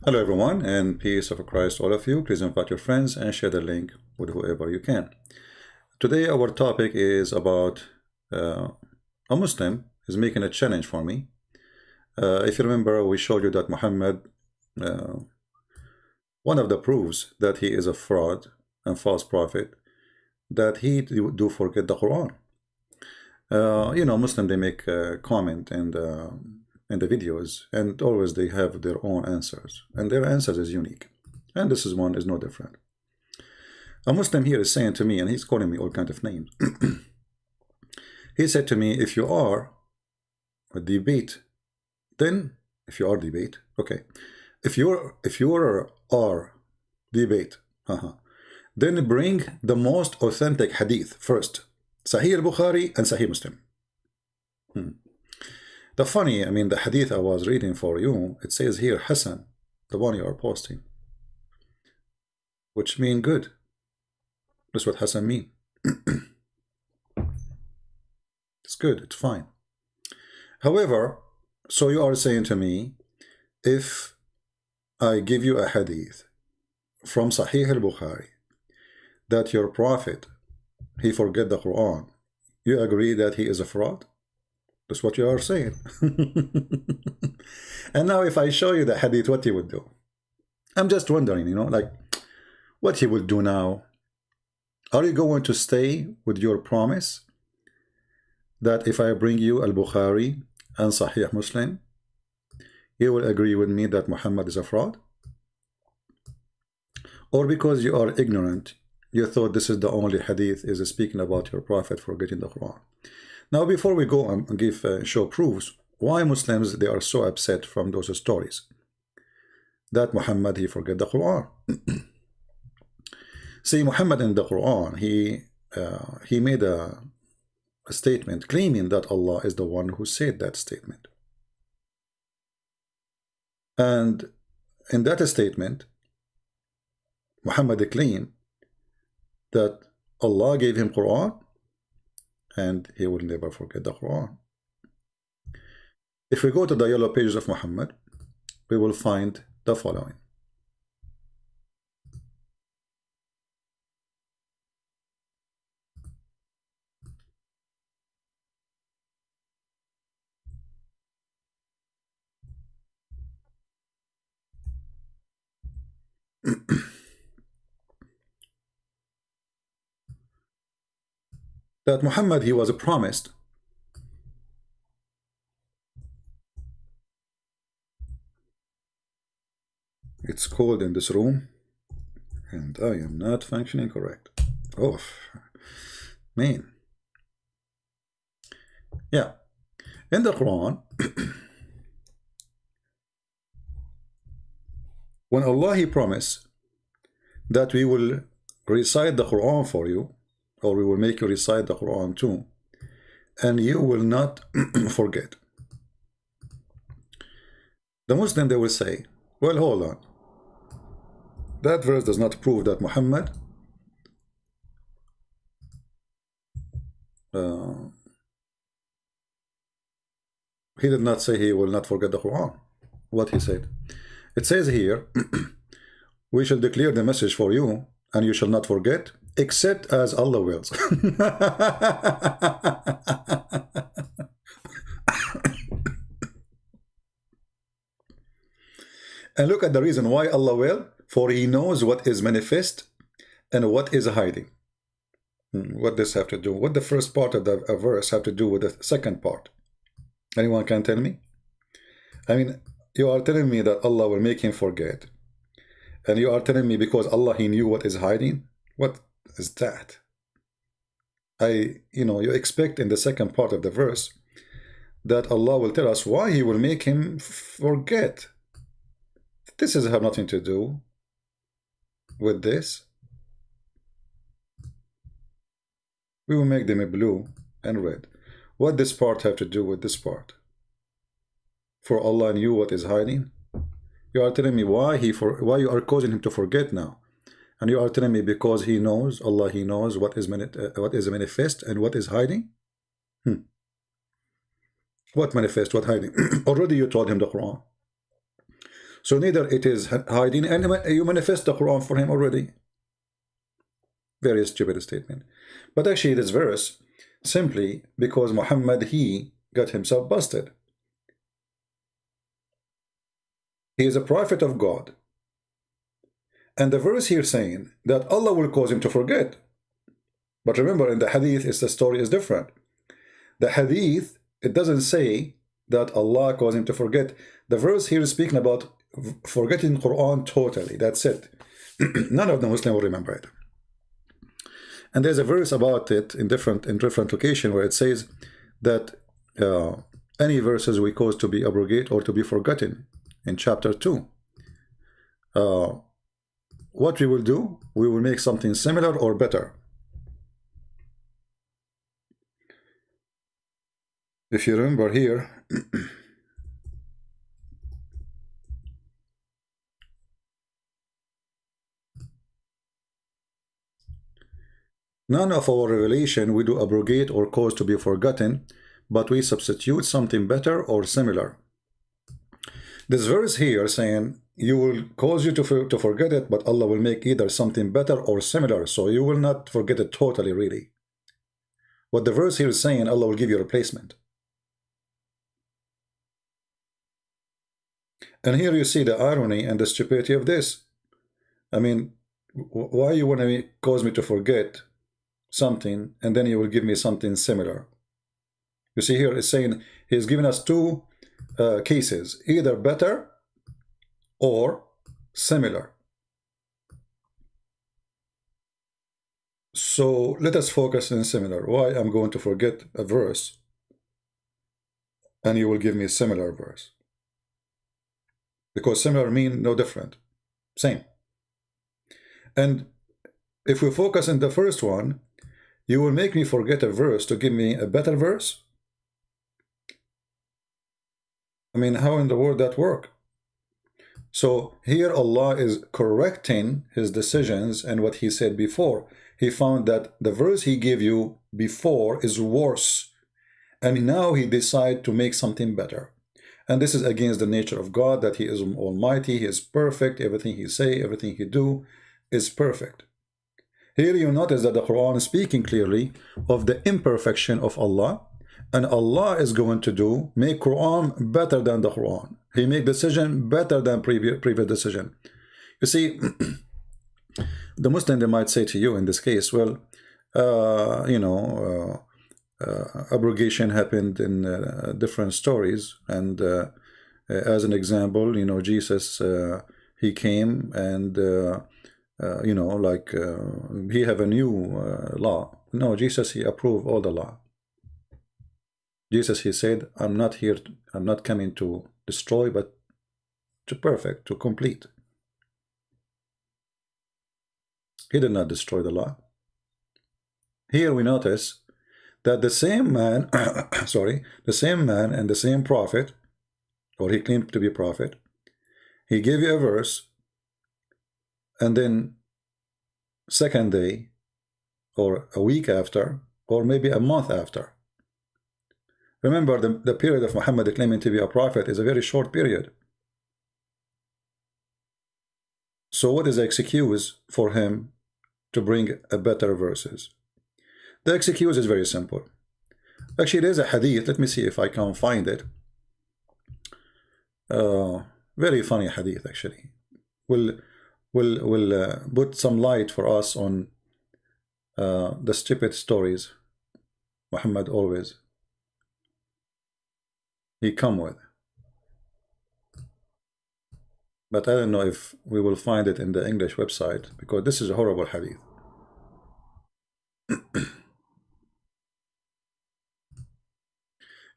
Hello everyone, and peace of Christ all of you. Please invite your friends and share the link with whoever you can. Today our topic is about a Muslim is making a challenge for me. If you remember, we showed you that Muhammad, uh, one of the proofs that he is a fraud and false prophet, that he do forget the Quran. Muslim, they make a comment in the videos, and always they have their own answers, and their answers is unique, and this is one is no different. A Muslim here is saying to me, and he's calling me all kinds of names. He said to me, if you are a debate, then if you are debate, okay, if you are debate, then bring the most authentic hadith first, Sahih al-Bukhari and Sahih Muslim. The funny, the hadith I was reading for you, it says here Hassan, the one you are posting, which mean good. That's what Hassan mean. It's good, it's fine. However, so you are saying to me, if I give you a hadith from Sahih al-Bukhari, that your prophet, he forget the Quran, you agree that he is a fraud? That's what you are saying. And now if I show you the hadith, what he would do? I'm just wondering, like what he will do now. Are you going to stay with your promise that if I bring you Al-Bukhari and Sahih Muslim, you will agree with me that Muhammad is a fraud? Or because you are ignorant, you thought this is the only hadith is speaking about your prophet forgetting the Quran? Now, before we go and give show proofs, why Muslims, they are so upset from those stories that Muhammad, he forget the Quran. See, Muhammad in the Quran, he made a statement claiming that Allah is the one who said that statement. And in that statement, Muhammad claimed that Allah gave him Quran and he will never forget the Quran. If we go to the yellow pages of Muhammad, we will find the following. That Muhammad, he was promised it's cold in this room and I am not functioning correct. Oh man. Yeah, in the Quran, when Allah, he promised that we will recite the Quran for you, or we will make you recite the Quran too, and you will not forget. The Muslim, they will say, well, hold on, that verse does not prove that Muhammad he did not say he will not forget the Quran. What he said, it says here, we shall declare the message for you and you shall not forget, except as Allah wills. And look at the reason why Allah will, for he knows what is manifest and what is hiding. What does have to do? What the first part of the verse have to do with the second part? Anyone can tell me? You are telling me that Allah will make him forget, and you are telling me because Allah, he knew what is hiding? What is that? You expect in the second part of the verse that Allah will tell us why he will make him forget. This has nothing to do with this. We will make them a blue and red. What this part have to do with this part? For Allah knew what is hiding. You are telling me why you are causing him to forget now, and you are telling me because he knows, Allah, he knows what is manifest and what is hiding. What manifest, what hiding? Already you told him the Quran. So neither it is hiding, and you manifest the Quran for him already. Very stupid statement. But actually this verse, simply because Muhammad, he got himself busted. He is a prophet of God. And the verse here saying that Allah will cause him to forget. But remember, in the hadith, the story is different. The hadith, it doesn't say that Allah caused him to forget. The verse here is speaking about forgetting Quran totally. That's it. None of the Muslims will remember it. And there's a verse about it in different location where it says that any verses we cause to be abrogate or to be forgotten in chapter 2. What we will do, we will make something similar or better. If you remember here, none of our revelation we do abrogate or cause to be forgotten, but we substitute something better or similar. This verse here saying you will cause you to forget it, but Allah will make either something better or similar, so you will not forget it totally, really. What the verse here is saying, Allah will give you a replacement. And here you see the irony and the stupidity of this. I mean, why you want to cause me to forget something and then you will give me something similar? You see here it's saying he's giving us two cases, either better or similar. So let us focus on similar. Why I'm going to forget a verse and you will give me a similar verse? Because similar mean no different, same. And if we focus on the first one, you will make me forget a verse to give me a better verse? I mean, how in the world that work? So here Allah is correcting his decisions and what he said before. He found that the verse he gave you before is worse, and now he decided to make something better. And this is against the nature of God, that he is almighty, he is perfect, everything he say, everything he do is perfect. Here you notice that the Quran is speaking clearly of the imperfection of Allah, and Allah is going to make Quran better than the Quran. He make decision better than previous decision. You see, the Muslim, they might say to you in this case, well, abrogation happened in different stories, and as an example, Jesus, he came and he have a new law. No, Jesus, he approved all the law. Jesus, he said, I'm not coming to destroy, but to perfect, to complete. He did not destroy the law. Here we notice that the same man, the same man and the same prophet, or he claimed to be prophet, he gave you a verse, and then second day, or a week after, or maybe a month after. Remember, the period of Muhammad claiming to be a prophet is a very short period. So what is the excuse for him to bring a better verses? The excuse is very simple. Actually, there's a hadith. Let me see if I can find it. Very funny hadith, actually. Will put some light for us on the stupid stories Muhammad always he come with. But I don't know if we will find it in the English website, because this is a horrible hadith.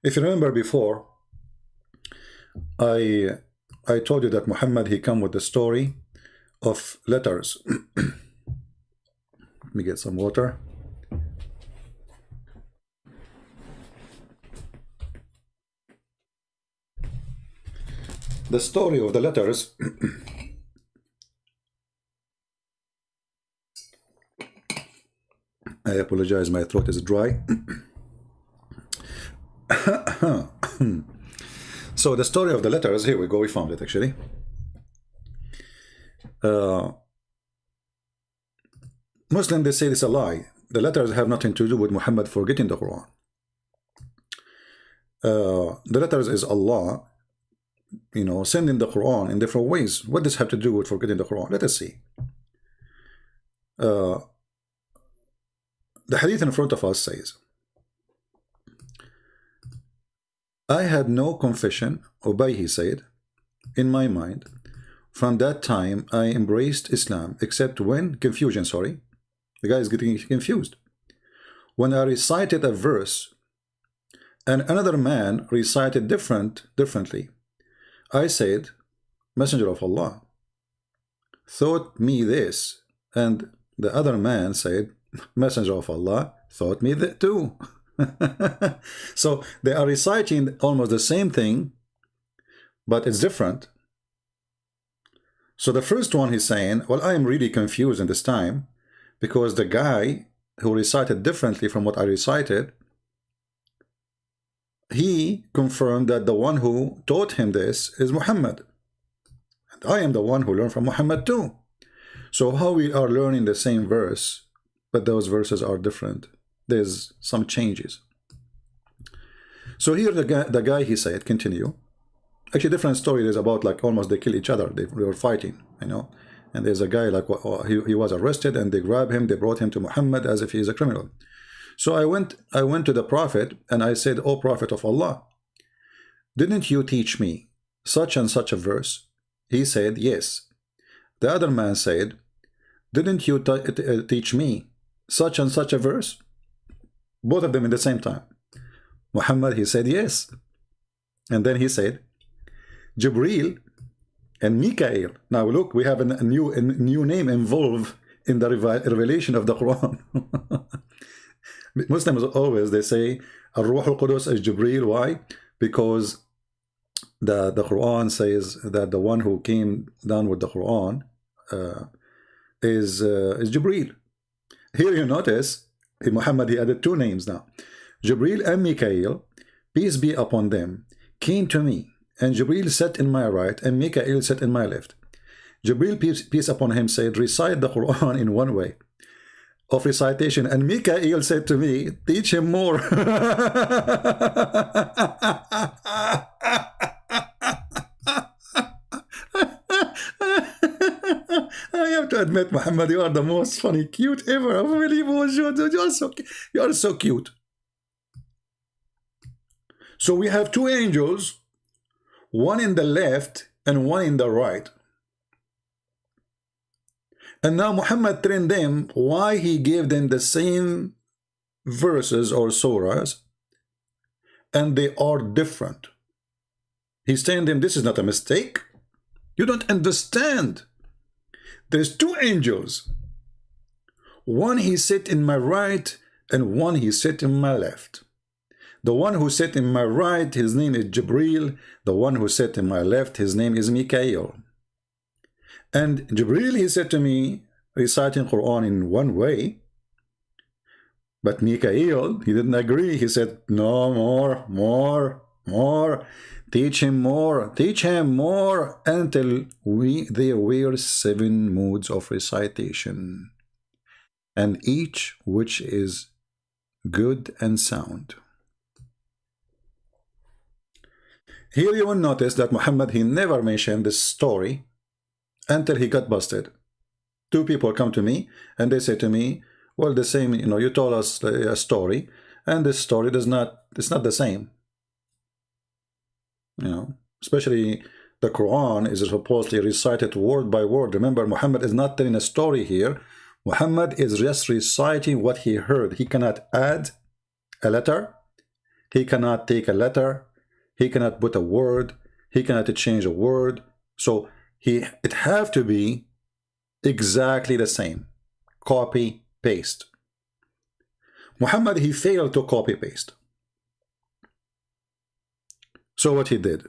If you remember before, I told you that Muhammad, he come with the story of letters. Let me get some water. The story of the letters I apologize, my throat is dry. So the story of the letters, here we go, we found it actually. Muslims, they say it's a lie. The letters have nothing to do with Muhammad forgetting the Quran. The letters is Allah, you know, sending the Quran in different ways. What does have to do with forgetting the Quran? Let us see. The hadith in front of us says, I had no confession, Ubay, he said, in my mind. From that time, I embraced Islam, except when, confusion, sorry. The guy is getting confused. When I recited a verse, and another man recited differently, I said, Messenger of Allah, thought me this, and the other man said, Messenger of Allah, thought me that too. So they are reciting almost the same thing, but it's different. So the first one he's saying, well, I am really confused in this time, because the guy who recited differently from what I recited, he confirmed that the one who taught him this is Muhammad. And I am the one who learned from Muhammad too. So how we are learning the same verse, but those verses are different. There's some changes. So here the guy he said, continue. Actually, different story is about like almost they kill each other. They were fighting, you know. And there's a guy like he was arrested, and they grab him. They brought him to Muhammad as if he is a criminal. So I went to the Prophet and I said, "O Prophet of Allah, didn't you teach me such and such a verse?" He said, "Yes." The other man said, "Didn't you teach me such and such a verse?" Both of them in the same time. Muhammad, he said, "Yes." And then he said, Jibril and Mikael. Now look, we have a new name involved in the revelation of the Quran. Muslims always, they say, Ar-Ruh al-Qudus is Jibril. Why? Because the Quran says that the one who came down with the Quran is Jibril. Here you notice, Muhammad, he added two names now. Jibril and Mikael, peace be upon them, came to me, and Jibril sat in my right, and Mikael sat in my left. Jibril, peace upon him, said, recite the Quran in one way of recitation, and Mikael said to me, teach him more. I have to admit, Muhammad, you are the most funny, cute ever. I really was. You are so cute. So we have two angels, one in the left and one in the right. And now Muhammad trained them why he gave them the same verses or surahs, and they are different. He's telling them this is not a mistake. You don't understand. There's two angels. One he sit in my right, and one he sit in my left. The one who sat in my right, his name is Jibril. The one who sat in my left, his name is Mikael. And Jibril, he said to me, reciting Quran in one way. But Mikael, he didn't agree. He said, no, more. Teach him more until there were 7 modes of recitation, and each which is good and sound. Here you will notice that Muhammad, he never mentioned this story until he got busted. 2 people come to me and they say to me, well, the same, you know, you told us a story, and this story it's not the same. You know, especially the Quran is supposedly recited word by word. Remember, Muhammad is not telling a story here. Muhammad is just reciting what he heard. He cannot add a letter. He cannot take a letter. He cannot put a word. He cannot change a word. So it have to be exactly the same. Copy, paste. Muhammad, he failed to copy, paste. So what he did,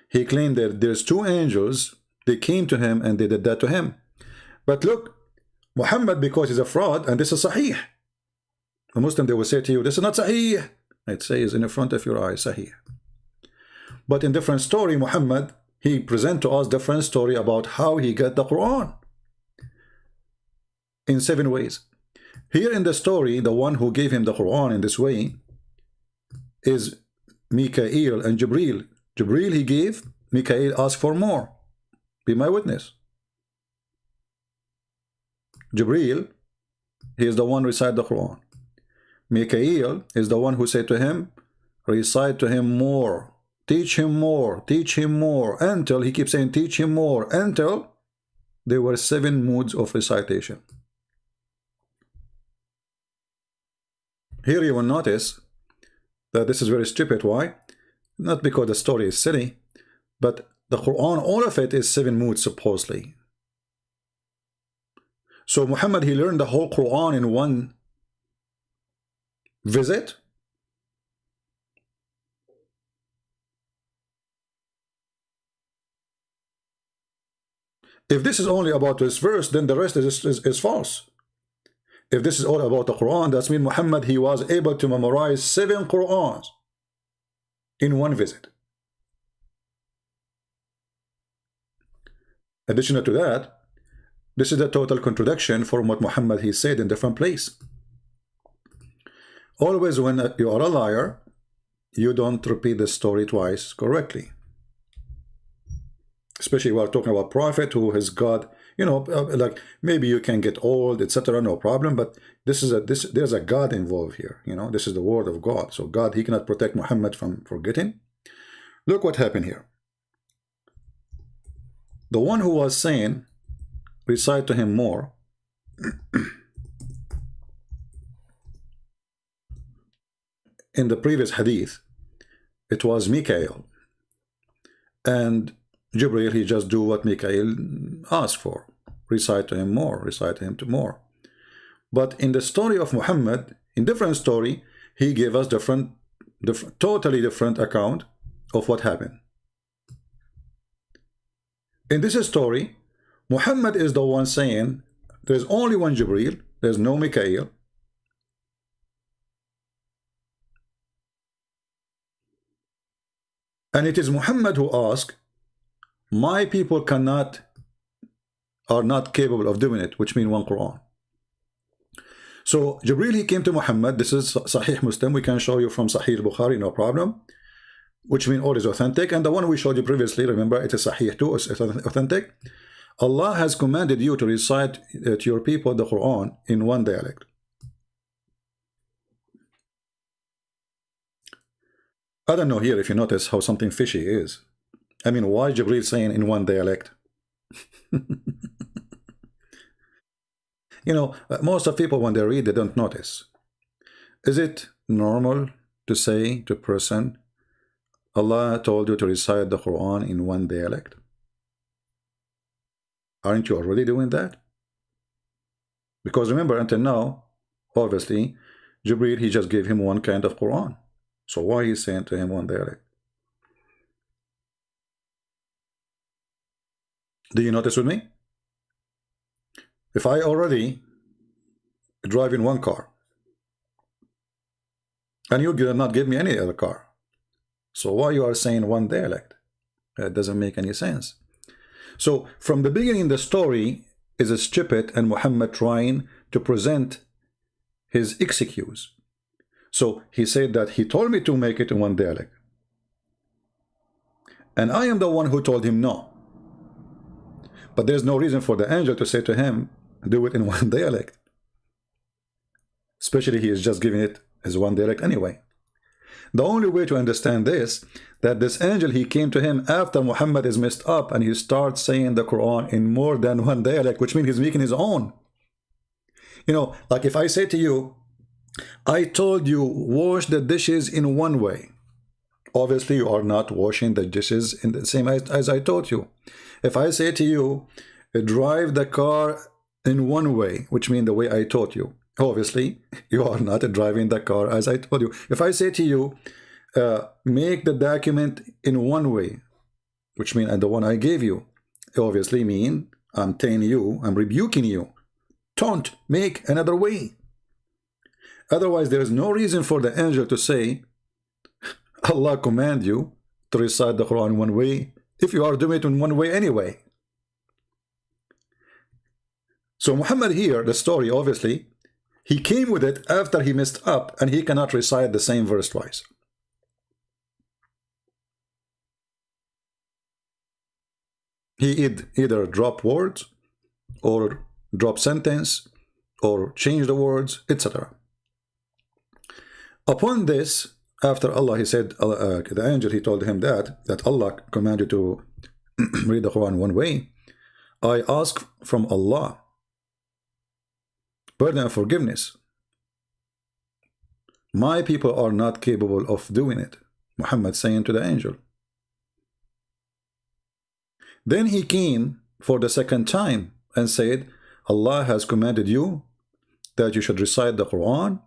he claimed that there's 2 angels, they came to him and they did that to him. But look, Muhammad, because he's a fraud, and this is Sahih. A Muslim, they will say to you, this is not Sahih. It says in the front of your eye, Sahih. But in different story, Muhammad, he present to us different story about how he got the Quran in 7 ways. Here in the story, the one who gave him the Quran in this way is Mikael and Jibril. Jibril he gave, Mikael asked for more. Be my witness. Jibril, he is the one who recited the Quran. Mikael is the one who said to him, recite to him more, teach him more, teach him more, until he keeps saying teach him more, until there were 7 moods of recitation. Here you will notice that this is very stupid. Why? Not because the story is silly, but the Quran, all of it is 7 moods supposedly. So Muhammad, he learned the whole Quran in one visit. If this is only about this verse, then the rest is false. If this is all about the Quran, that means Muhammad, he was able to memorize 7 Qurans in one visit. Additional to that, this is a total contradiction from what Muhammad he said in different place. Always when you are a liar, you don't repeat the story twice correctly. Especially we are talking about prophet who has God, you know, like maybe you can get old, etc. No problem, but this is there's a God involved here. You know, this is the word of God. So God, he cannot protect Muhammad from forgetting. Look what happened here. The one who was saying, recite to him more, in the previous hadith, it was Mikael. And Jibril, he just do what Mikael asked for. Recite to him more, recite to him to more. But in the story of Muhammad, in different story, he gave us totally different account of what happened. In this story, Muhammad is the one saying, there's only one Jibril, there's no Mikael. And it is Muhammad who asked, my people are not capable of doing it, which means one Quran. So Jibril, he came to Muhammad. This is Sahih Muslim. We can show you from Sahih Bukhari, no problem. Which means all is authentic. And the one we showed you previously, remember, it is Sahih too, it's authentic. Allah has commanded you to recite to your people the Quran in one dialect. I don't know here if you notice how something fishy is. I mean, why Jibril saying in one dialect? You know, most of people when they read, they don't notice. Is it normal to say to a person, Allah told you to recite the Quran in one dialect? Aren't you already doing that? Because remember, until now, obviously, Jibril, he just gave him one kind of Quran. So why is saying to him one dialect? Do you notice with me? If I already drive in one car, and you did not give me any other car, so why you are saying one dialect? That doesn't make any sense. So from the beginning, the story is a stupid and Muhammad trying to present his excuse. So he said that he told me to make it in one dialect. And I am the one who told him no. But there's no reason for the angel to say to him, do it in one dialect. Especially he is just giving it as one dialect anyway. The only way to understand this, that this angel, he came to him after Muhammad is messed up and he starts saying the Quran in more than one dialect, which means he's making his own. You know, like if I say to you, I told you wash the dishes in one way. Obviously, you are not washing the dishes in the same as I taught you. If I say to you, drive the car in one way, which means the way I taught you, obviously, you are not driving the car as I told you. If I say to you, make the document in one way, which means the one I gave you, obviously mean I'm telling you, I'm rebuking you. Don't make another way. Otherwise, there is no reason for the angel to say, Allah command you to recite the Quran one way if you are doing it in one way anyway? So Muhammad here, the story, obviously, he came with it after he messed up, and he cannot recite the same verse twice. He either drop words, or drop sentence, or change the words, etc. Upon this, after Allah, he said, the angel, he told him that Allah commanded you to read the Quran one way. I ask from Allah pardon and forgiveness. My people are not capable of doing it. Muhammad saying to the angel. Then he came for the second time and said, Allah has commanded you that you should recite the Quran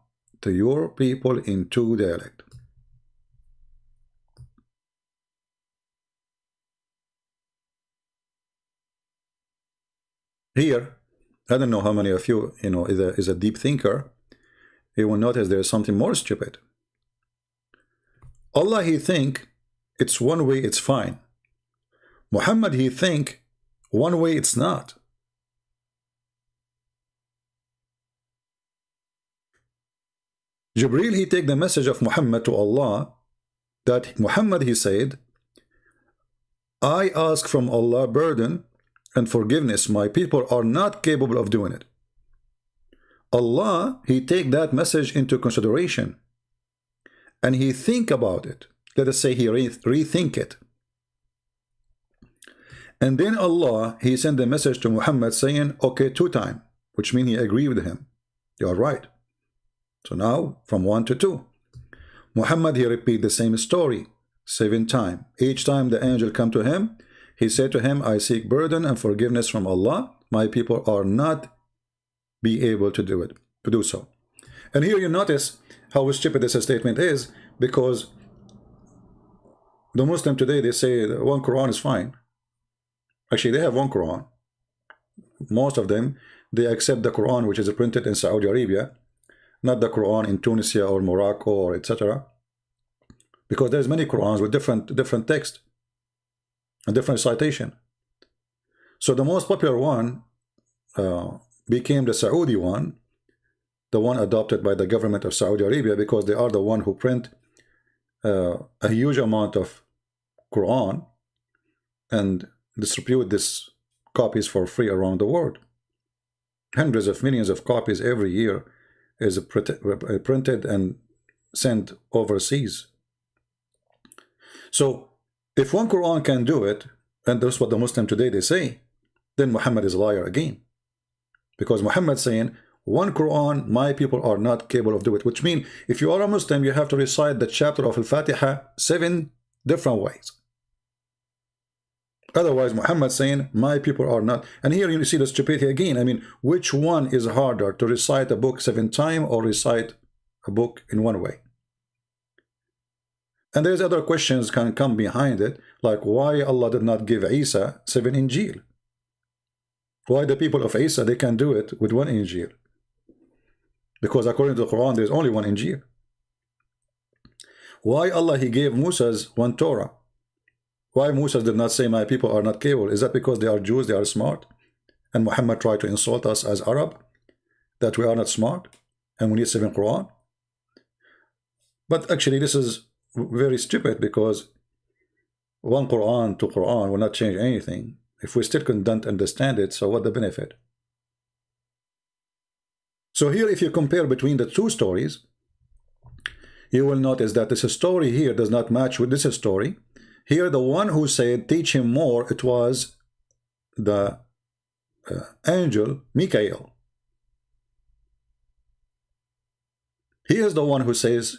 to your people in two dialects. Here, I don't know how many of you, is a deep thinker. You will notice there is something more stupid. Allah, he think it's one way, it's fine. Muhammad, he think one way, it's not. Jibreel, he take the message of Muhammad to Allah, that Muhammad, he said, I ask from Allah burden and forgiveness. My people are not capable of doing it. Allah, he take that message into consideration, and he think about it. Let us say he rethink it. And then Allah, he sent the message to Muhammad saying, okay, 2 times, which means he agreed with him. You are right. So now, from 1 to 2. Muhammad, he repeat the same story 7 times. Each time the angel come to him, he said to him, I seek pardon and forgiveness from Allah. My people are not be able to do so. And here you notice how stupid this statement is, because the Muslim today, they say one Quran is fine. Actually, they have one Quran. Most of them, they accept the Quran which is printed in Saudi Arabia, not the Quran in Tunisia or Morocco or etc. Because there's many Qurans with different text and different citation. So the most popular one became the Saudi one, the one adopted by the government of Saudi Arabia, because they are the one who print a huge amount of Quran and distribute these copies for free around the world. Hundreds of millions of copies every year is printed and sent overseas. So if one Quran can do it, and that's what the Muslim today they say, then Muhammad is a liar again. Because Muhammad saying, one Quran, my people are not capable of doing it. Which means, if you are a Muslim, you have to recite the chapter of Al-Fatiha 7 different ways. Otherwise, Muhammad saying, my people are not. And here you see the stupidity again. I mean, which one is harder, to recite a book 7 times or recite a book in one way? And there's other questions can come behind it, like why Allah did not give Isa 7 Injil? Why the people of Isa, they can do it with 1 Injil? Because according to the Quran, there's only 1 Injil. Why Allah, he gave Moses 1 Torah? Why Musa did not say, my people are not capable? Is that because they are Jews, they are smart? And Muhammad tried to insult us as Arab, that we are not smart, and we need 7 Quran? But actually, this is very stupid, because 1 Quran to Quran will not change anything. If we still don't understand it, so what the benefit? So here, if you compare between the 2 stories, you will notice that this story here does not match with this story. Here, the one who said, teach him more, it was the angel Michael. He is the one who says,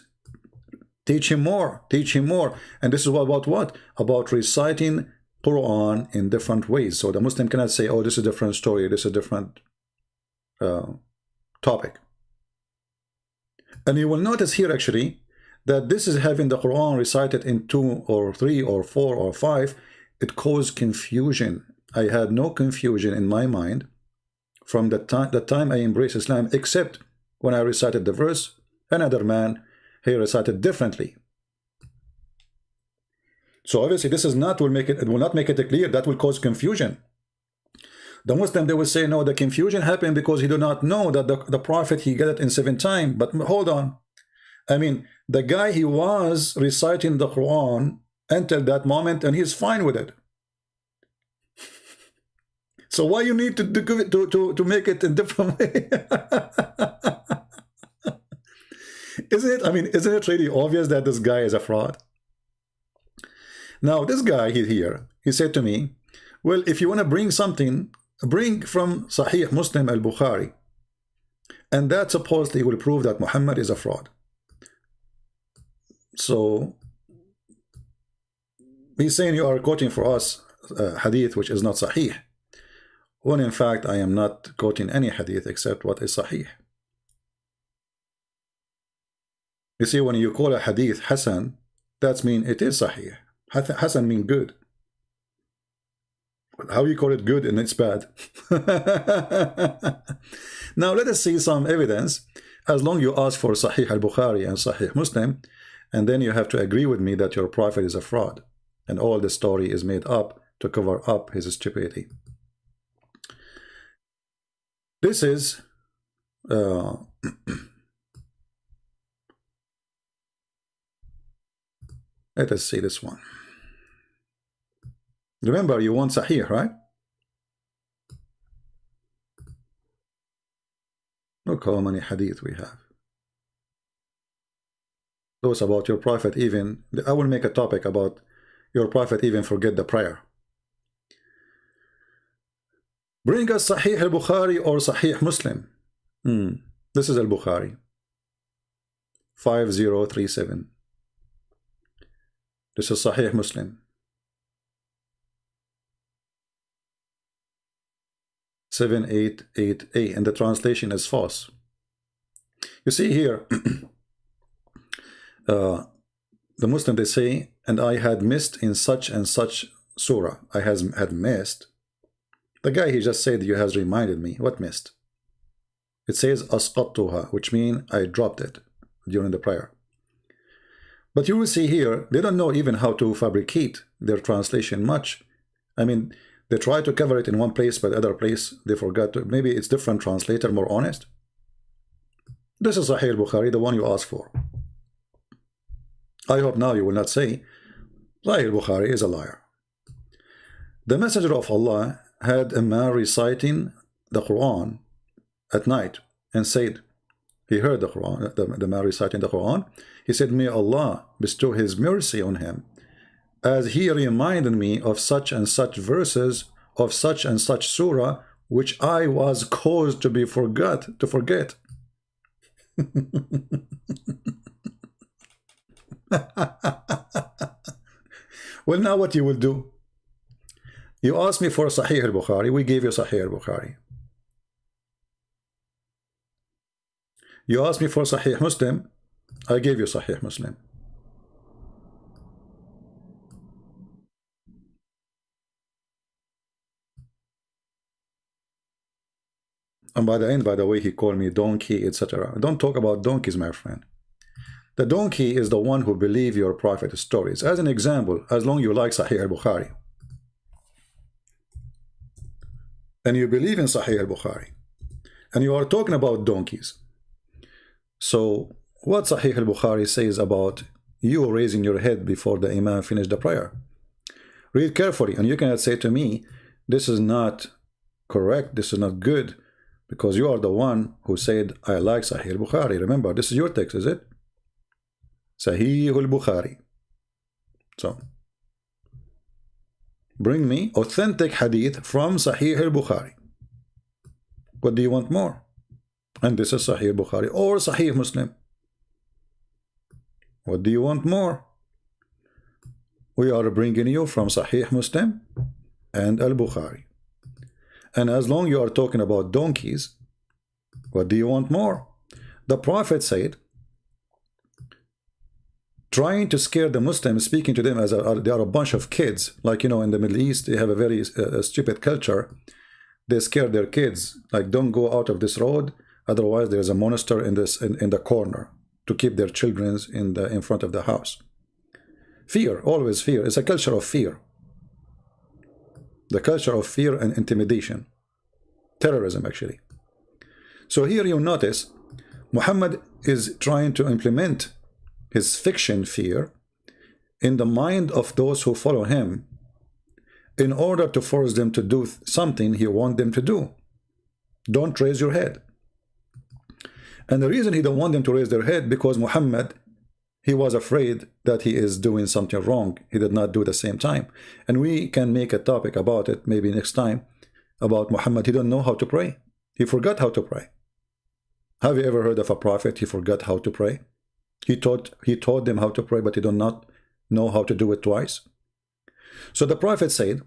teach him more, teach him more. And this is about what? About reciting Quran in different ways. So the Muslim cannot say, oh, this is a different story, this is a different topic. And you will notice here actually that this is having the Quran recited in 2 or 3 or 4 or 5. It caused confusion. I had no confusion in my mind from the time I embraced Islam, except when I recited the verse. Another man, he recited differently. So obviously this is not it will not make it clear. That will cause confusion. The Muslim, they will say, no, the confusion happened because he did not know that the Prophet, he got it in 7 times. But hold on. I mean, the guy, he was reciting the Quran until that moment, and he's fine with it. So why you need to make it a different way? Isn't it? I mean, isn't it really obvious that this guy is a fraud? Now, this guy here, he said to me, well, if you want to bring something, bring from Sahih Muslim al-Bukhari, and that supposedly will prove that Muhammad is a fraud. So he's saying you are quoting for us hadith which is not Sahih, when in fact I am not quoting any hadith except what is Sahih. You see, when you call a hadith Hasan, that means it is Sahih. Hasan means good. How you call it good and it's bad? Now let us see some evidence. As long you ask for Sahih al-Bukhari and Sahih Muslim, and then you have to agree with me that your prophet is a fraud, and all the story is made up to cover up his stupidity. This is let us see this one. Remember, you want Sahih, right? Look how many hadith we have. Those about your prophet, even I will make a topic about your prophet even forget the prayer. Bring us Sahih al-Bukhari or Sahih Muslim. This is al-Bukhari 5037. This is Sahih Muslim 7888, and the translation is false. You see here, the Muslim, they say, and I had missed in such and such surah. I had missed. The guy, he just said, you has reminded me. What missed? It says asqattuha, which means I dropped it during the prayer. But you will see here, they don't know even how to fabricate their translation much. I mean, they try to cover it in one place, but other place they forgot to. Maybe it's different translator, more honest. This is Sahih al-Bukhari, the one you asked for. I hope now you will not say Sahih al-Bukhari is a liar. The Messenger of Allah had a man reciting the Quran at night and said, he heard the Quran, the man reciting the Quran. He said, may Allah bestow his mercy on him, as he reminded me of such and such verses of such and such surah, which I was caused to forget. Well, now what you will do? You asked me for Sahih al-Bukhari, we gave you Sahih al-Bukhari. You asked me for Sahih Muslim, I gave you Sahih Muslim. And by the end, by the way, he called me donkey, etc. Don't talk about donkeys, my friend. The donkey is the one who believes your prophet's stories. As an example, as long you like Sahih al-Bukhari, and you believe in Sahih al-Bukhari, and you are talking about donkeys. So what Sahih al-Bukhari says about you raising your head before the Imam finished the prayer? Read carefully, and you cannot say to me, this is not correct, this is not good, because you are the one who said, I like Sahih al-Bukhari. Remember, this is your text, is it? Sahih al-Bukhari. So, bring me authentic hadith from Sahih al-Bukhari. What do you want more? And this is Sahih al-Bukhari or Sahih Muslim. What do you want more? We are bringing you from Sahih Muslim and al-Bukhari. And as long you are talking about donkeys, what do you want more? The Prophet said, trying to scare the Muslims, speaking to them as they are a bunch of kids. Like, you know, in the Middle East, they have a very stupid culture. They scare their kids, like, don't go out of this road, otherwise there's a monster in the corner, to keep their children in front of the house. Fear, always fear. It's a culture of fear. The culture of fear and intimidation. Terrorism, actually. So here you notice Muhammad is trying to implement his fiction fear in the mind of those who follow him in order to force them to do something he wants them to do. Don't raise your head. And the reason he don't want them to raise their head, because Muhammad, he was afraid that he is doing something wrong. He did not do it at the same time. And we can make a topic about it maybe next time, about Muhammad. He don't know how to pray. He forgot how to pray. Have you ever heard of a prophet he forgot how to pray? He taught them how to pray, but he did not know how to do it twice. So the prophet said,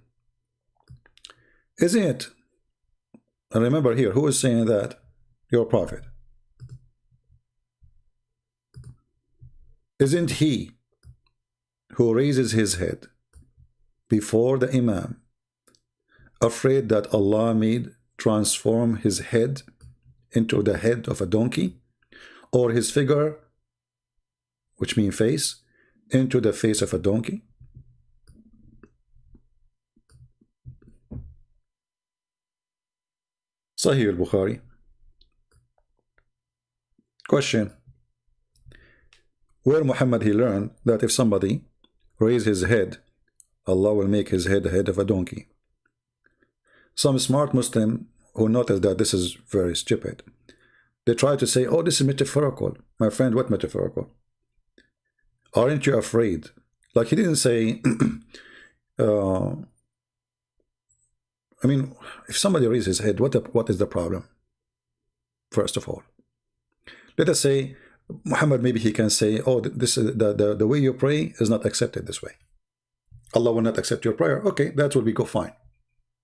isn't it? And remember here, who is saying that? Your prophet. Isn't he who raises his head before the Imam afraid that Allah may transform his head into the head of a donkey, or his figure, which means face, into the face of a donkey? Sahih al-Bukhari. Question: where Muhammad he learned that if somebody raise his head, Allah will make his head the head of a donkey? Some smart Muslim who notice that this is very stupid, they try to say, oh, this is metaphorical. My friend, what metaphorical? Aren't you afraid? Like he didn't say, I mean, if somebody raises his head, what is the problem? First of all, let us say Muhammad, maybe he can say, oh, this is the way you pray is not accepted this way. Allah will not accept your prayer. Okay, that will be go fine.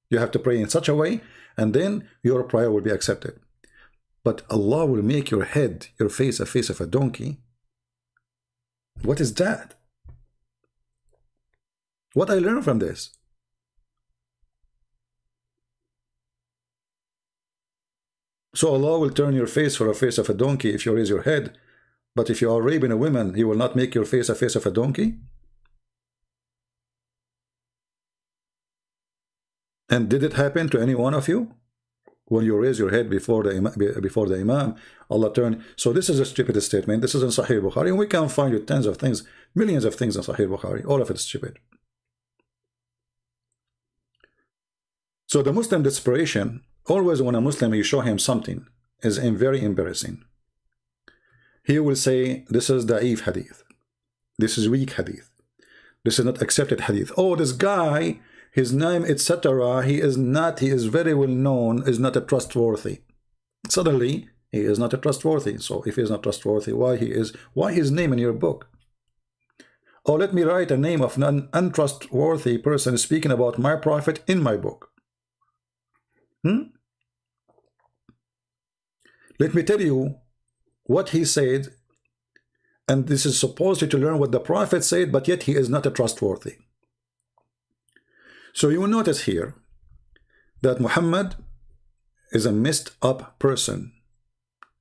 You have to pray in such a way, and then your prayer will be accepted. But Allah will make your head, your face, a face of a donkey. What is that? What I learned from this? So Allah will turn your face for a face of a donkey if you raise your head, but if you are raping a woman, He will not make your face a face of a donkey? And did it happen to any one of you? When you raise your head before the Imam, Allah turned. So this is a stupid statement. This is in Sahih Bukhari, and we can find you tens of things, millions of things in Sahih Bukhari. All of it is stupid. So the Muslim desperation, always when a Muslim, you show him something, is very embarrassing. He will say, this is da'if hadith. This is weak hadith. This is not accepted hadith. Oh, this guy, his name, etc., he is very well known, is not a trustworthy. Suddenly, he is not a trustworthy. So if he is not trustworthy, why his name in your book? Oh, let me write a name of an untrustworthy person speaking about my prophet in my book. Let me tell you what he said, and this is supposed to learn what the prophet said, but yet he is not a trustworthy. So you will notice here that Muhammad is a messed up person.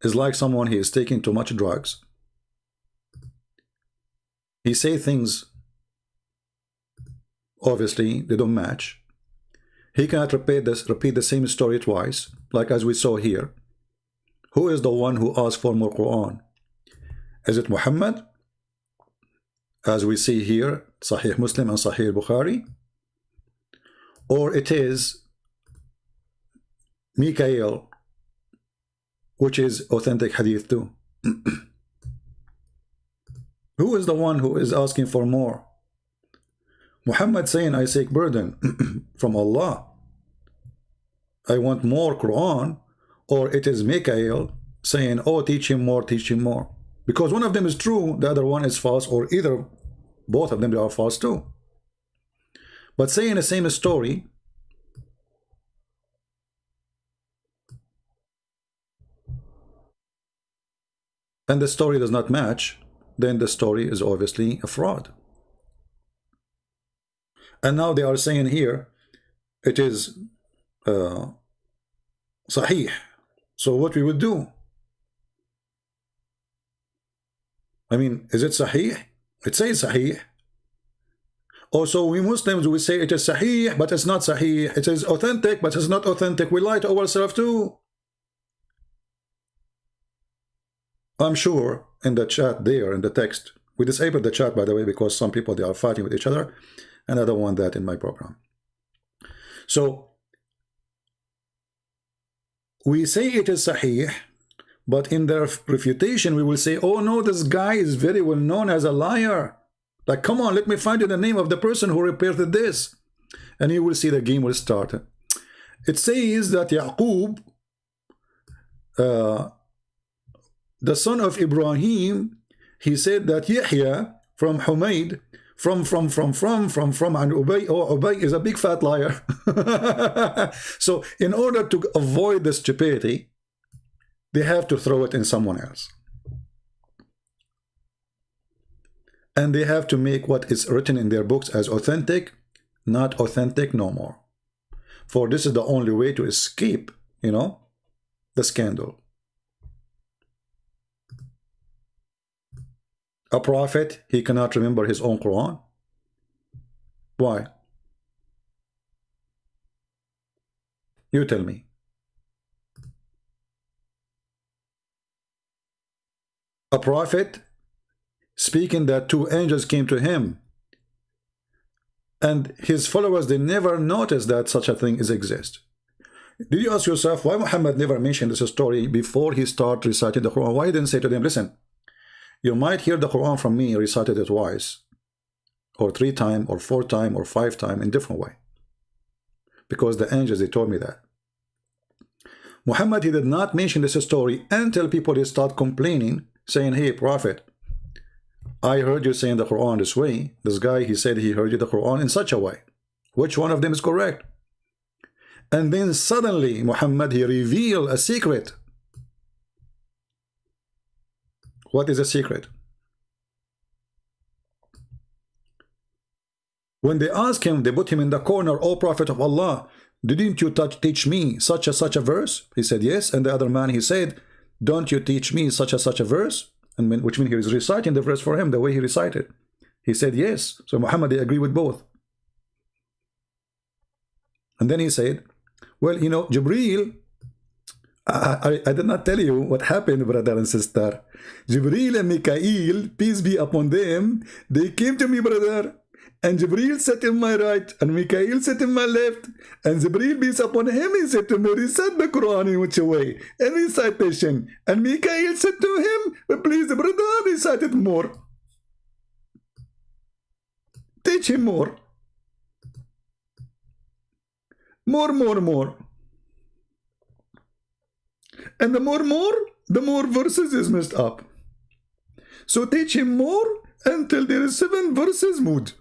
Is like someone he is taking too much drugs. He say things, obviously they don't match. He cannot repeat the same story twice, like as we saw here. Who is the one who asked for more Quran? Is it Muhammad? As we see here, Sahih Muslim and Sahih Bukhari? Or it is Mikael, which is authentic hadith too. Who is the one who is asking for more? Muhammad saying, I seek burden from Allah. I want more Quran. Or it is Mikael saying, oh, teach him more, teach him more. Because one of them is true, the other one is false, or either both of them are false too. But saying the same story, and the story does not match, then the story is obviously a fraud. And now they are saying here, it is Sahih. So what we would do? I mean, is it Sahih? It says Sahih. Also, we Muslims, we say it is sahih, but it's not sahih. It is authentic, but it's not authentic. We lie to ourselves too. I'm sure in the chat there, in the text, we disabled the chat, by the way, because some people, they are fighting with each other, and I don't want that in my program. So, we say it is sahih, but in the refutation, we will say, oh no, this guy is very well known as a liar. Like, come on, let me find you the name of the person who reported this. And you will see the game will start. It says that Yaqub, the son of Ibrahim, he said that Yahya from Humayd, from and Ubay, oh, Ubay is a big fat liar. So in order to avoid the stupidity, they have to throw it in someone else. And they have to make what is written in their books as authentic, not authentic no more. For this is the only way to escape, you know, the scandal. A prophet, he cannot remember his own Quran. Why? You tell me. A prophet speaking that two angels came to him, and his followers, they never noticed that such a thing exists. Did you ask yourself why Muhammad never mentioned this story before he started reciting the Quran? Why he didn't say to them, listen, you might hear the Quran from me recited it twice, or 3 times, or 4 times, or 5 times in different way. Because the angels, they told me that. Muhammad, he did not mention this story until people, they start complaining, saying, hey, prophet, I heard you saying the Quran this way. This guy, he said he heard you the Quran in such a way. Which one of them is correct? And then suddenly, Muhammad, he revealed a secret. What is a secret? When they asked him, they put him in the corner, O Prophet of Allah, didn't you teach me such a verse? He said, yes. And the other man, he said, don't you teach me such a verse? And which means he was reciting the verse for him the way he recited. He said, yes. So Muhammad, they agree with both. And then he said, well, you know, Jibreel, I did not tell you what happened, brother and sister. Jibreel and Mikael, peace be upon them, they came to me, brother. And Jibreel sat in my right, and Mikael sat in my left. And Jibreel, peace upon him, he said to me, recite the Quran in which way? And recitation. And Mikael said to him, but please, brother, recite it more. Teach him more. More. And the more verses is messed up. So teach him more until there is 7 verses mood.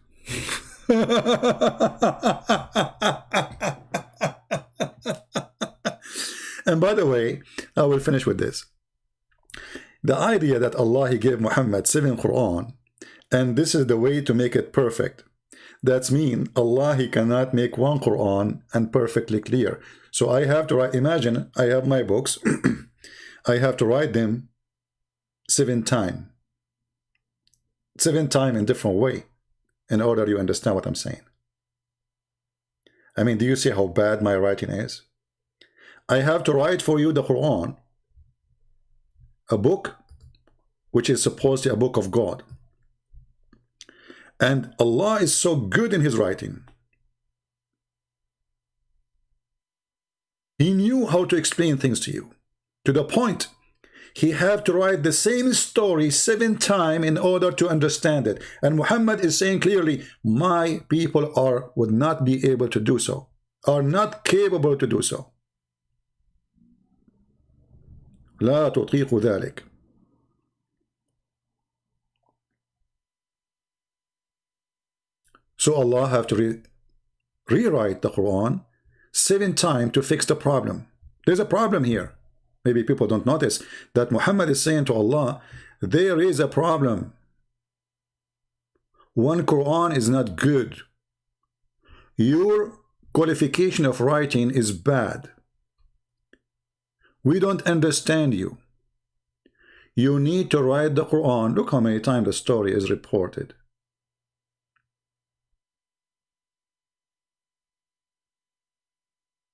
And by the way, I will finish with this. The idea that Allah, he gave Muhammad 7 Quran, and this is the way to make it perfect. That's mean Allah, he cannot make 1 Quran and perfectly clear. So I have to write, imagine I have my books, I have to write them 7 times. 7 times in different way in order you understand what I'm saying. I mean, do you see how bad my writing is? I have to write for you the Quran, a book which is supposedly a book of God. And Allah is so good in his writing. He knew how to explain things to you, to the point he had to write the same story 7 times in order to understand it. And Muhammad is saying clearly, my people would not be able to do so, are not capable to do so. لا تطيق ذلك. So Allah have to rewrite the Quran 7 times to fix the problem. There's a problem here. Maybe people don't notice that Muhammad is saying to Allah, there is a problem. 1 Quran is not good. Your qualification of writing is bad. We don't understand you. You need to write the Quran. Look how many times the story is reported.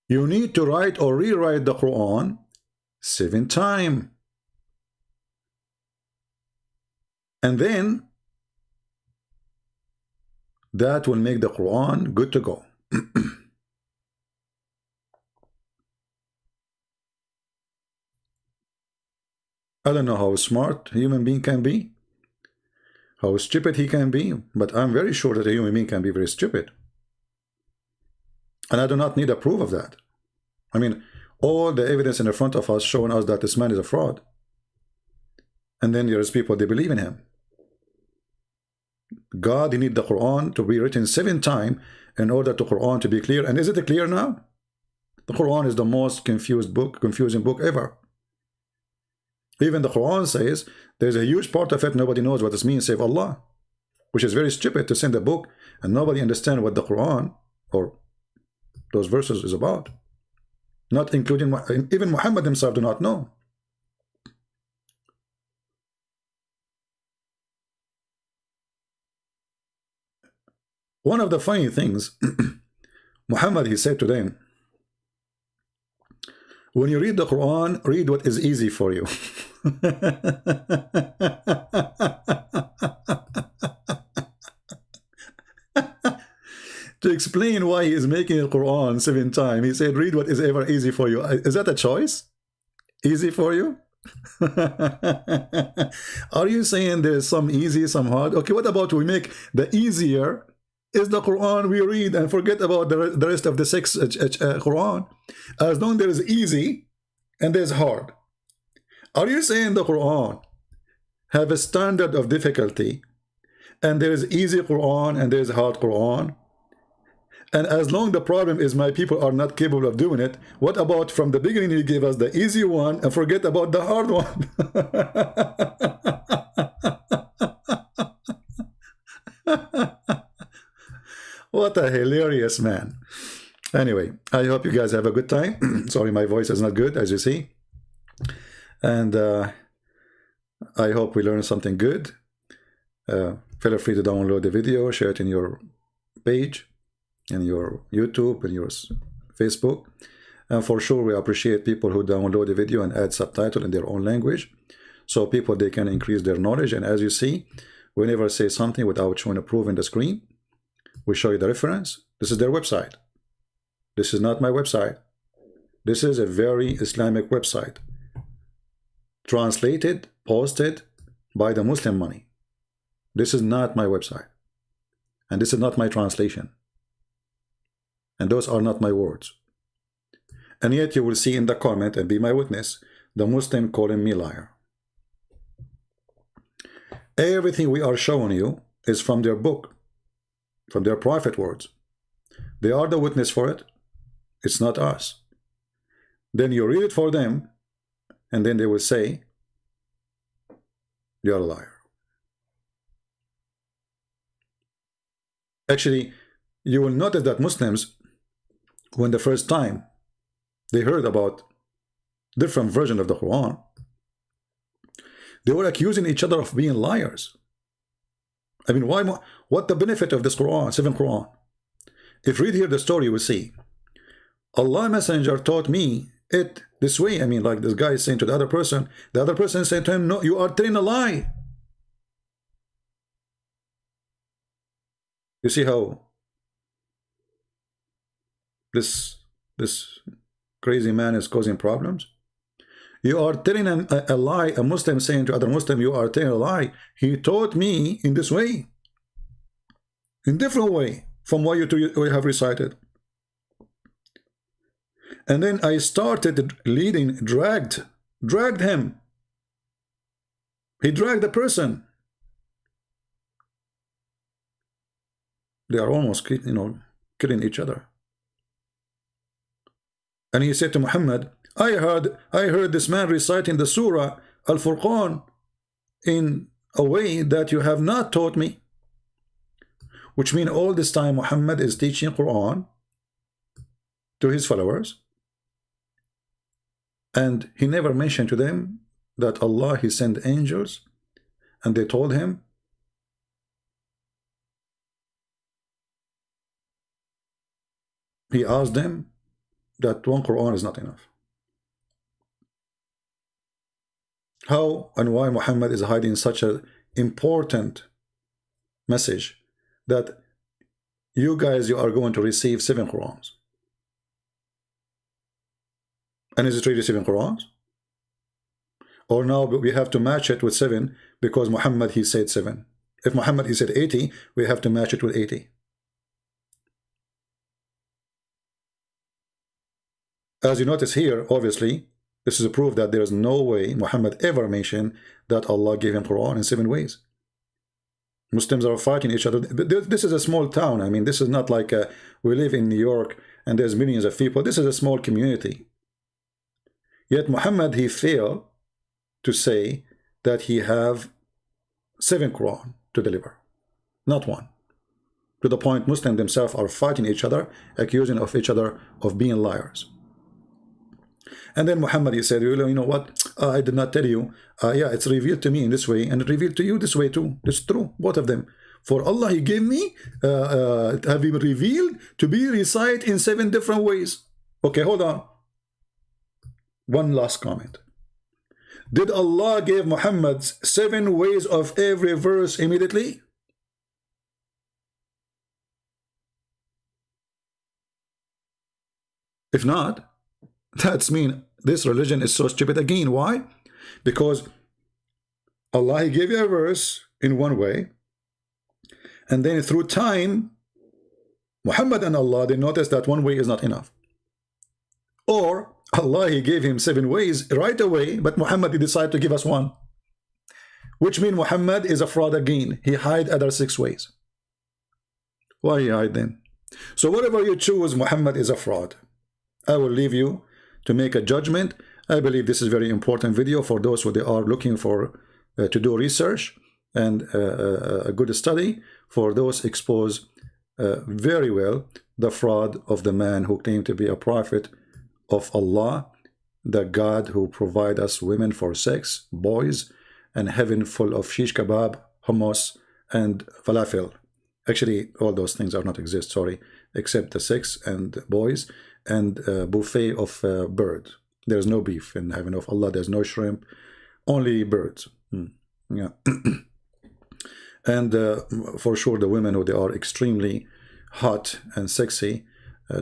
You need to write or rewrite the Quran 7 times. And then that will make the Quran good to go. I don't know how smart a human being can be, how stupid he can be, but I'm very sure that a human being can be very stupid. And I do not need a proof of that. I mean, all the evidence in the front of us showing us that this man is a fraud. And then there's people, they believe in him. God, he need the Quran to be written 7 times in order to Quran to be clear. And is it clear now? The Quran is the most confusing book ever. Even the Quran says there's a huge part of it nobody knows what this means save Allah, which is very stupid to send a book and nobody understand what the Quran or those verses is about. Not including, even Muhammad himself do not know. One of the funny things, Muhammad, he said to them, when you read the Quran, read what is easy for you. To explain why he is making the Quran 7 times, he said, read what is ever easy for you. Is that a choice? Easy for you? Are you saying there's some easy, some hard? Okay, what about we make the easier is the Quran we read and forget about the rest of the 6 Quran? As long as there is easy and there's hard. Are you saying the Quran have a standard of difficulty and there is easy Quran and there is hard Quran? And as long the problem is my people are not capable of doing it, what about from the beginning you gave us the easy one and forget about the hard one? What a hilarious man. Anyway, I hope you guys have a good time. Sorry, my voice is not good, as you see. And I hope we learned something good. Feel free to download the video, share it in your page, in your YouTube, and your Facebook. And for sure, we appreciate people who download the video and add subtitle in their own language. So people, they can increase their knowledge. And as you see, we never say something without showing a proof in the screen. We show you the reference. This is their website. This is not my website. This is a very Islamic website. Translated, posted by the Muslim money. This is not my website. And this is not my translation. And those are not my words. And yet you will see in the comment, and be my witness, the Muslim calling me liar. Everything we are showing you is from their book, from their prophet words. They are the witness for it. It's not us. Then you read it for them, and then they will say, you're a liar. Actually, you will notice that Muslims, when the first time they heard about different version of the Quran, they were accusing each other of being liars. I mean, why? What the benefit of this Quran, 7 Quran? If read here the story, you will see Allah Messenger taught me it this way. I mean, like this guy is saying to the other person is saying to him, no, you are telling a lie. You see how this crazy man is causing problems? You are telling a lie, a Muslim saying to other Muslim, you are telling a lie. He taught me in this way, in different way from what you have recited. And then I started leading, dragged him. He dragged the person. They are almost, killing each other. And he said to Muhammad, I heard this man reciting the Surah Al-Furqan in a way that you have not taught me. Which means all this time Muhammad is teaching Quran to his followers. And he never mentioned to them that Allah, he sent angels, and they told him, he asked them, that one Quran is not enough. How and why Muhammad is hiding such an important message that you guys, you are going to receive 7 Qurans? And is it really 7 Qurans? Or now we have to match it with 7 because Muhammad, he said 7. If Muhammad, he said 80, we have to match it with 80. As you notice here, obviously, this is a proof that there is no way Muhammad ever mentioned that Allah gave him Quran in 7 ways. Muslims are fighting each other. This is a small town. I mean, this is not like we live in New York and there's millions of people. This is a small community. Yet Muhammad, he failed to say that he have 7 Quran to deliver, not 1. To the point Muslims themselves are fighting each other, accusing of each other of being liars. And then Muhammad, he said, you know what, I did not tell you. Yeah, it's revealed to me in this way and it revealed to you this way too. It's true, both of them. For Allah, he gave me, have been revealed to be recited in 7 different ways. Okay, hold on. One last comment. Did Allah give Muhammad 7 ways of every verse immediately? If not, that's mean this religion is so stupid again. Why? Because Allah, he gave you a verse in one way, and then through time, Muhammad and Allah, they noticed that one way is not enough. Or Allah, he gave him 7 ways right away, but Muhammad, he decided to give us 1. Which means Muhammad is a fraud again. He hide other 6 ways. Why he hide them? So whatever you choose, Muhammad is a fraud. I will leave you to make a judgment. I believe this is a very important video for those who they are looking for to do research and a good study. For those expose very well the fraud of the man who claimed to be a prophet of Allah, the God who provide us women for sex, boys, and heaven full of shish kebab, hummus, and falafel. Actually, all those things are not exist, sorry, except the sex and boys and buffet of bird. There's no beef in heaven of Allah. There's no shrimp, only birds. Yeah. And for sure, the women who they are extremely hot and sexy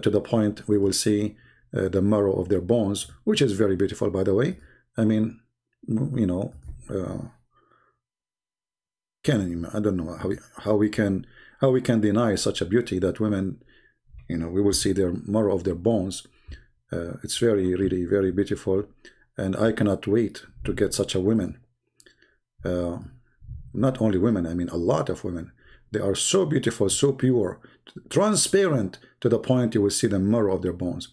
to the point we will see the marrow of their bones, which is very beautiful, by the way. I mean, you know, I don't know how we can deny such a beauty that women, you know, we will see their marrow of their bones. It's very, really, very beautiful, and I cannot wait to get such a woman. Not only women, I mean a lot of women. They are so beautiful, so pure, transparent to the point you will see the marrow of their bones.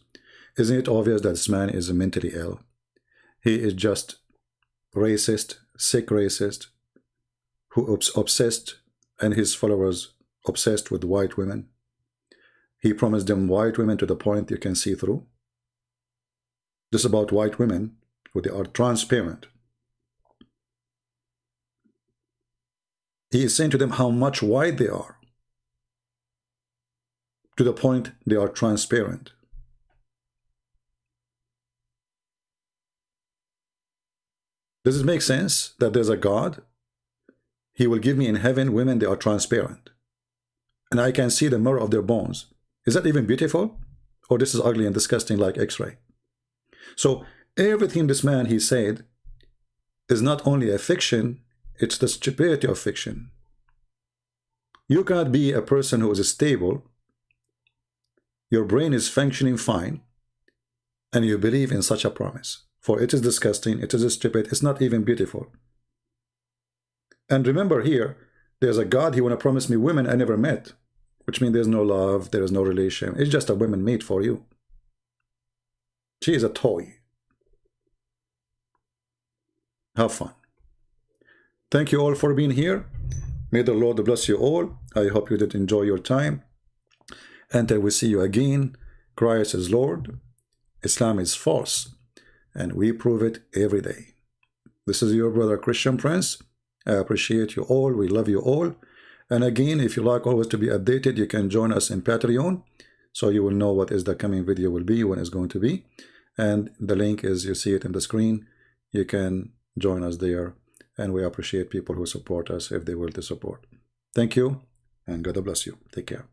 Isn't it obvious that this man is mentally ill? He is just racist, sick racist, who obsessed, and his followers obsessed with white women. He promised them white women to the point you can see through. This is about white women who they are transparent. He is saying to them how much white they are, to the point they are transparent. Does it make sense that there's a God? He will give me in heaven women, they are transparent, and I can see the marrow of their bones. Is that even beautiful? Or this is ugly and disgusting like X-ray? So everything this man, he said, is not only a fiction, it's the stupidity of fiction. You cannot be a person who is stable, your brain is functioning fine, and you believe in such a promise. For it is disgusting, it is stupid, it's not even beautiful. And remember here, there's a God, he want to promise me women I never met, which means there's no love, there is no relation. It's just a woman made for you. She is a toy. Have fun. Thank you all for being here. May the Lord bless you all. I hope you did enjoy your time. And I will see you again. Christ is Lord. Islam is false. And we prove it every day. This is your brother Christian Prince. I appreciate you all. We love you all. And again, if you like always to be updated, you can join us in Patreon. so you will know what is the coming video will be, when it's going to be. And the link is, you see it in the screen. You can join us there, and we appreciate people who support us if they will to support. Thank you, and God bless you. Take care.